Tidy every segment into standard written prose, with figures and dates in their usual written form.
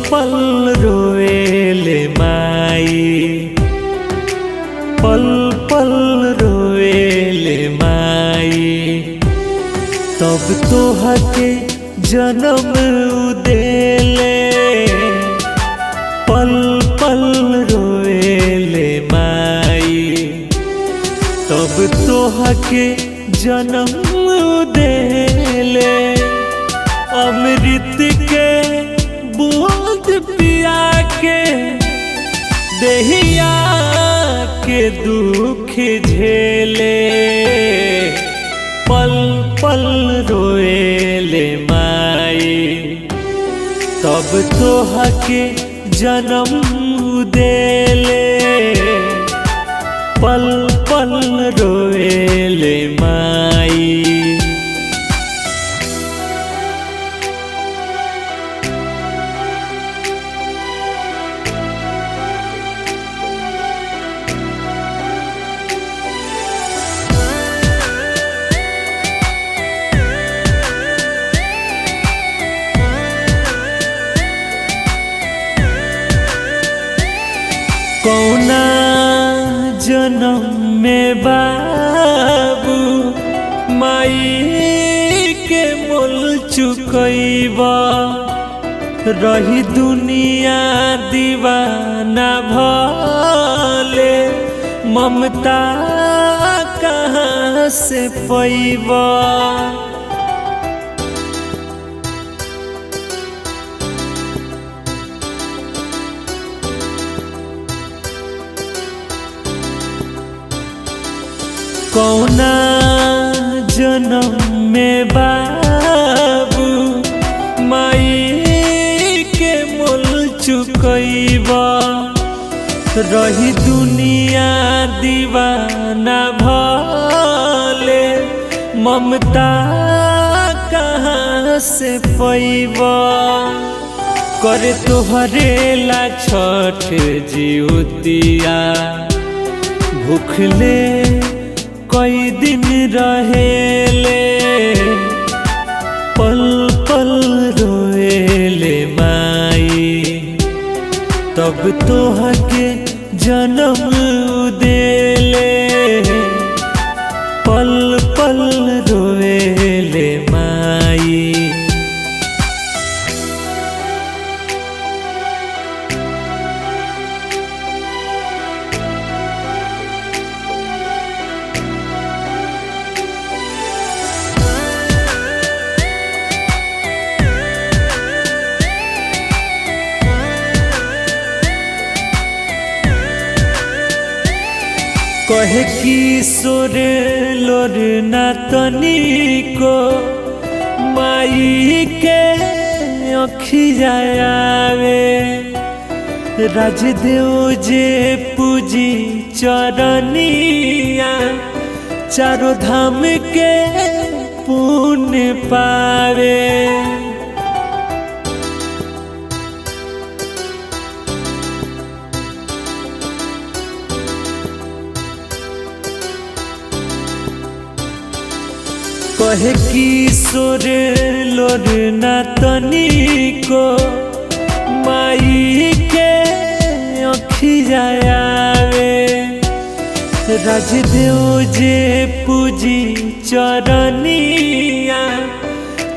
पल रोएले माई, पल पल रोएले माई। तब तोहके जन्म देले, पल पल रोएले माई। तब तोहके जन्म देले, अमृत के बूंद पिया के देहिया के दुख झेले। पल पल रोएले माई, तब तोहके जन्म देले, पल पल रोएले माई। कौना जन्म में बाबू माई के मोल चुकैबा, रही दुनिया दीवाना भले ममता कहाँ से पैबा। कौना जन्म में बाबू माई के मोल चुकैबा, रही दुनिया दीवाना भले ममता कहाँ से पैबा। करे तोहरे ला छठ जिउतिया, भूखले कई दिन रहेले, पल पल रोएले माई। तब तोहके जन्म देले, पल पल रोएले माई। कहे किशोर लोर ना तनिको माई के अखिया आवे। राजदेव जे पूजी चरनिया, चारों धाम के पुण्य पावे। कहे किशोर लोर ना तनिको माई के अखिया आवे। राजदेव जे पूजी चरनिया,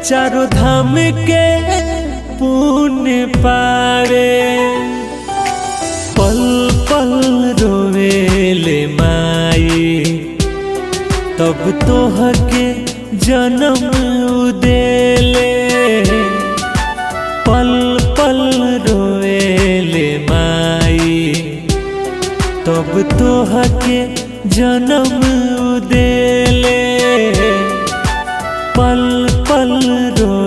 चारों धाम के पुण्य पावे। पल पल रोएले माई, तब तोहके जन्म देले, पल पल रोएले माई। तब तोहके जन्म देले, पल पल रो